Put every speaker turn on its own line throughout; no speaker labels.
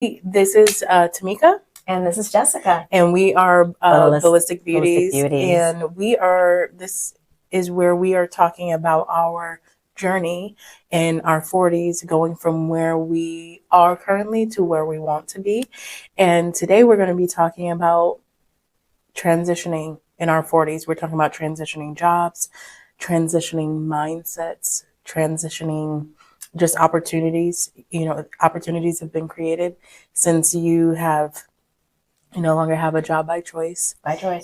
This is Tamika,
And this is Jessica.
and we are Ballistic Beauties,
Beauties.
and this is where we are talking about our journey in our 40s, going from where we are currently to where we want to be. And today we're going to be talking about transitioning in our 40s. We're talking about transitioning jobs, transitioning mindsets, transitioning just opportunities. Opportunities have been created since you no longer have a job by choice.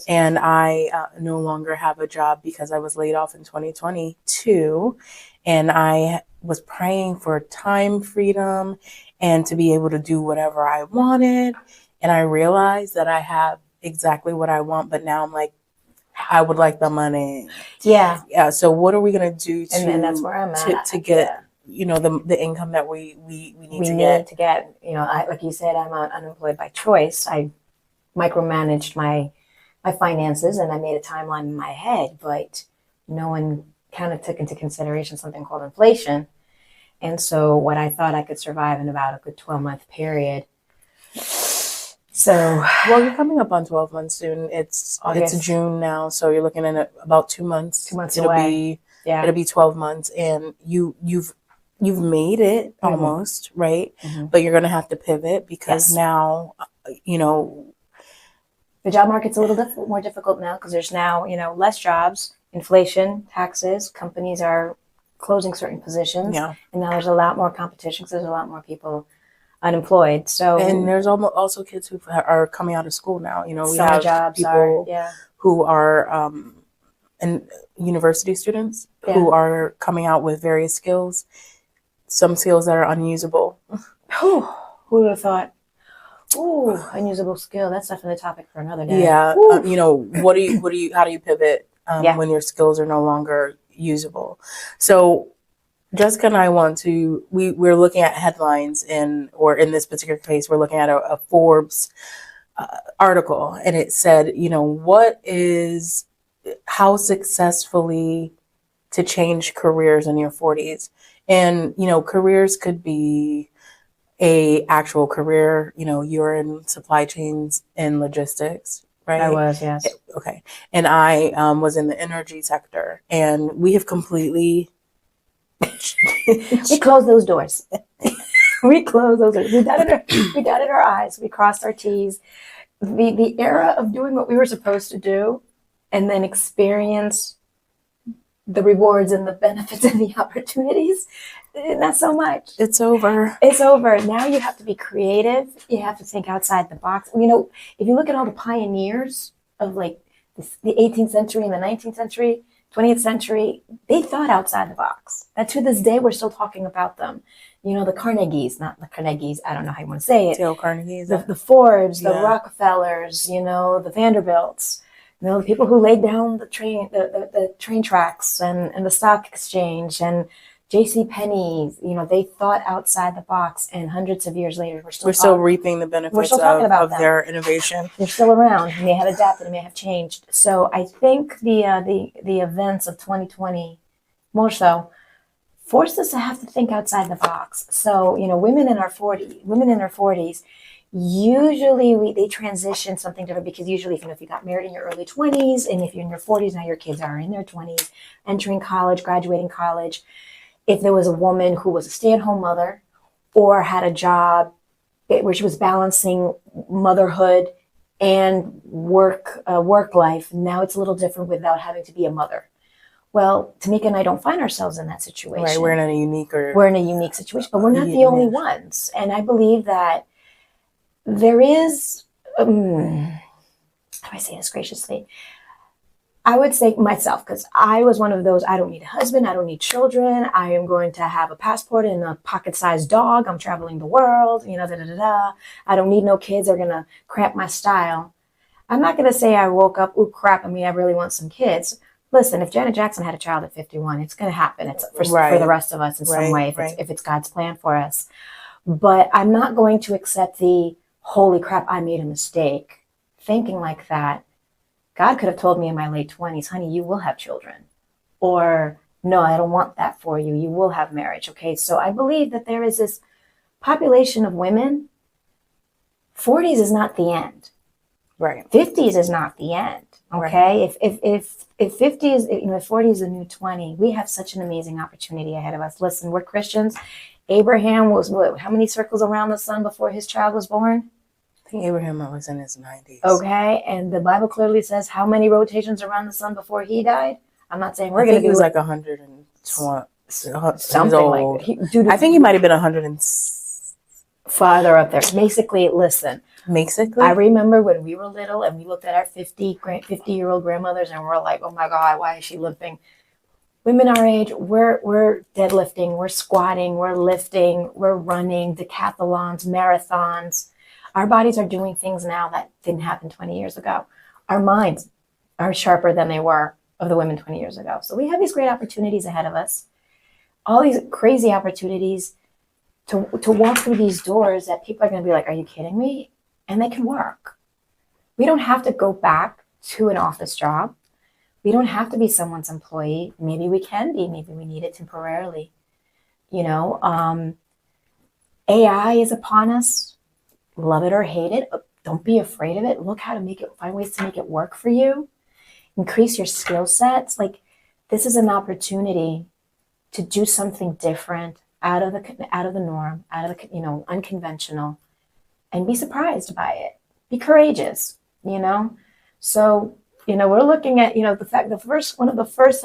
And I no longer have a job because I was laid off in 2022. And I was praying for time freedom and to be able to do whatever I wanted. And I realized that I have exactly what I want, but now I'm like, I would like the money.
Yeah.
So what are we going to do
and that's where I'm at.
to get, the income that we need
to get. Like you said, I'm unemployed by choice. I micromanaged my finances and I made a timeline in my head, but no one kind of took into consideration something called inflation. And so what I thought I could survive in about a good 12-month period. So,
well, you're coming up on 12 months soon. It's June now, so you're looking at about 2 months.
2 months away.
It'll be 12 months, and you've made it almost, right? Mm-hmm. But you're going to have to pivot because now,
the job market's a little more difficult now because there's now, less jobs, inflation, taxes. Companies are closing certain positions, and now there's a lot more competition because there's a lot more people unemployed. So,
and there's also kids who are coming out of school now. We have
jobs
people who are and university students who are coming out with various skills. Some skills that are unusable.
Who would have thought? Ooh, unusable skill. That's definitely a topic for another day.
Yeah. How do you pivot when your skills are no longer usable? So Jessica and I we're looking at headlines or in this particular case, we're looking at a Forbes article, and it said, how successfully to change careers in your 40s. And, careers could be a actual career. You're in supply chains and logistics, right?
I was, yes.
Okay. And I was in the energy sector, and we have completely...
we closed those doors. We dotted our I's. We crossed our T's. The era of doing what we were supposed to do and then experience the rewards and the benefits and the opportunities, not so much.
It's over.
Now you have to be creative. You have to think outside the box. If you look at all the pioneers of the 18th century and the 19th century, 20th century, they thought outside the box. That to this day, we're still talking about them. The Carnegies, not the Carnegies, I don't know how you want to say it.
Dale Carnegies.
The Forbes, the Rockefellers, the Vanderbilts. The people who laid down the train tracks and the stock exchange and J.C. Penney, they thought outside the box, and hundreds of years later, we're still
reaping the benefits of their innovation.
They're still around, and they have adapted, and they have changed. So I think the events of 2020, more so, forced us to have to think outside the box. So women in their 40s. Usually they transition something different because usually if you got married in your early 20s and if you're in your 40s, now your kids are in their 20s, entering college, graduating college. If there was a woman who was a stay-at-home mother or had a job where she was balancing motherhood and work life, now it's a little different without having to be a mother. Well, Tamika and I don't find ourselves in that situation.
Right, we're in a unique
situation, but we're not the only ones. And I believe that there is, how do I say this graciously? I would say myself, because I was one of those, I don't need a husband, I don't need children, I am going to have a passport and a pocket-sized dog, I'm traveling the world, I don't need no kids, they're going to cramp my style. I'm not going to say I woke up, ooh, crap, I really want some kids. Listen, if Janet Jackson had a child at 51, it's going to happen. It's for the rest of us in some way, if it's God's plan for us. But I'm not going to accept the, holy crap, I made a mistake. Thinking like that, God could have told me in my late 20s, honey, you will have children. Or, no, I don't want that for you. You will have marriage. Okay, so I believe that there is this population of women 40s is not the end.
Right.
50s is not the end. Okay. Right. If 50 is, if 40 is a new 20, we have such an amazing opportunity ahead of us. Listen, we're Christians. Abraham was how many circles around the sun before his child was born?
I think Abraham was in his 90s.
Okay. And the Bible clearly says how many rotations around the sun before he died? I'm not saying we're going to be.
He was like 120.
Something like that.
I think he might have been 100 and
farther up there. Basically, listen. I remember when we were little and we looked at our 50-year-old grandmothers and we're like, oh my God, why is she limping? Women our age, we're deadlifting, we're squatting, we're lifting, we're running, decathlons, marathons. Our bodies are doing things now that didn't happen 20 years ago. Our minds are sharper than they were of the women 20 years ago. So we have these great opportunities ahead of us. All these crazy opportunities to walk through these doors that people are going to be like, are you kidding me? And they can work. We don't have to go back to an office job. We don't have to be someone's employee. Maybe we can be. Maybe we need it temporarily. AI is upon us. Love it or hate it. Don't be afraid of it. Look how to find ways to make it work for you. Increase your skill sets. Like, this is an opportunity to do something different, out of the norm, out of the unconventional, and be surprised by it. Be courageous, So, we're looking at, the fact one of the first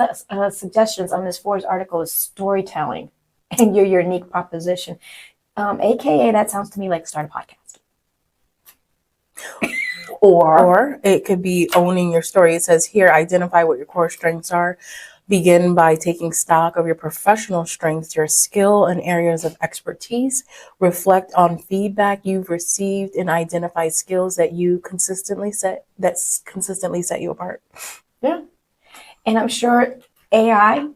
suggestions on this Forbes article is storytelling and your unique proposition. AKA, that sounds to me like start a podcast.
Or it could be owning your story. It says here, identify what your core strengths are. Begin by taking stock of your professional strengths, your skill and areas of expertise. Reflect on feedback you've received and identify skills that consistently set you apart.
Yeah. And I'm sure AI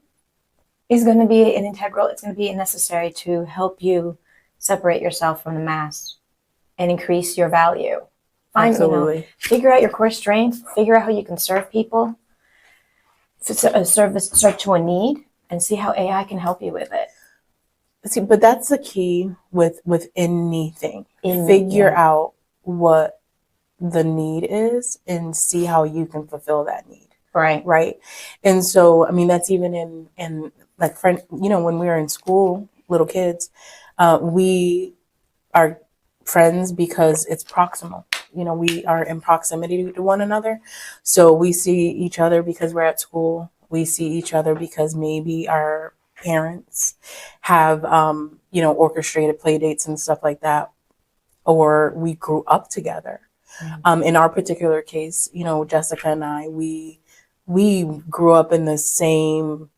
is going to be it's going to be necessary to help you separate yourself from the mass and increase your value.
Absolutely.
Figure out your core strengths, figure out how you can serve people. Start to a need and see how AI can help you with it.
See, but that's the key with anything. Figure out what the need is and see how you can fulfill that need. Right. And so, that's even in like when we were in school, little kids, we are friends because it's proximal. We are in proximity to one another. So we see each other because we're at school. We see each other because maybe our parents have, orchestrated play dates and stuff like that. Or we grew up together. Mm-hmm. In our particular case, Jessica and I, we grew up in the same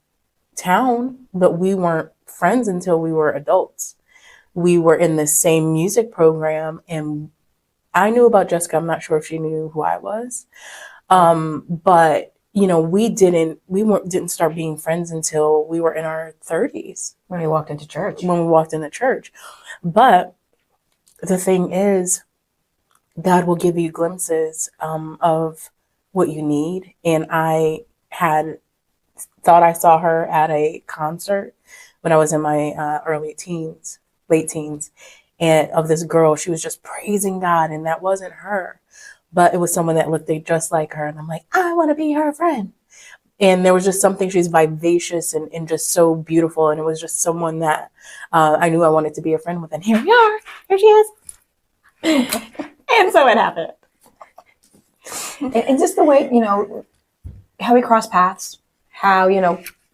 town, but we weren't friends until we were adults. We were in the same music program, and I knew about Jessica. I'm not sure if she knew who I was. But we didn't start being friends until we were in our 30s.
When we walked into church.
But the thing is, God will give you glimpses of what you need. And I thought I saw her at a concert when I was in my late teens. And of this girl, she was just praising God, and that wasn't her, but it was someone that looked just like her. And I'm like, I want to be her friend. And there was just something, she's vivacious and just so beautiful. And it was just someone that I knew I wanted to be a friend with. And here we are. Here she is.
And so it happened. And just the way, how we cross paths, how,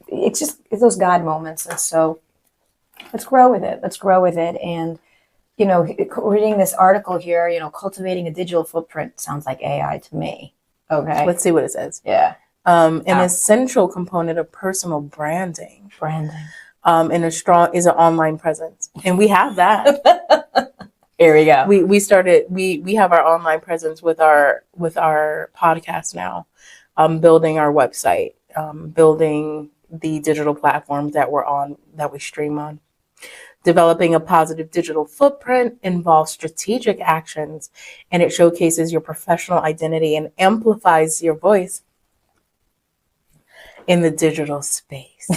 it's those God moments. And so let's grow with it. And, reading this article here, cultivating a digital footprint sounds like AI to me. Okay.
Let's see what it says.
Yeah.
An essential component of personal branding. And is an online presence. And we have that.
Here we go.
We have our online presence with our podcast now, building our website, building the digital platforms that we stream on. Developing a positive digital footprint involves strategic actions, and it showcases your professional identity and amplifies your voice in the digital space.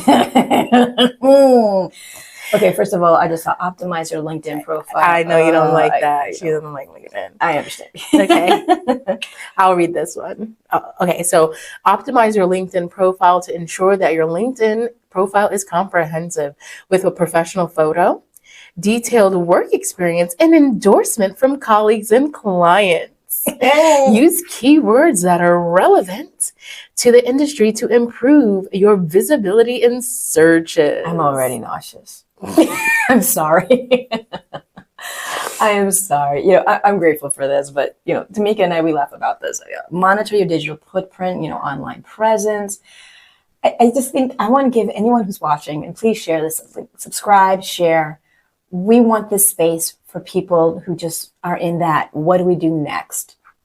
Okay, first of all, I just saw optimize your LinkedIn profile.
I know you don't like that. She doesn't like LinkedIn.
I understand.
Okay. I'll read this one. Okay, so optimize your LinkedIn profile to ensure that your LinkedIn profile is comprehensive with a professional photo, detailed work experience, and endorsement from colleagues and clients. Use keywords that are relevant to the industry to improve your visibility in searches.
I'm already nauseous. I'm sorry. I am sorry. I'm grateful for this, but Tamika and I, we laugh about this. Monitor your digital footprint, online presence. I just think I want to give anyone who's watching, and please share this, subscribe, share. We want this space for people who just are in that, what do we do next?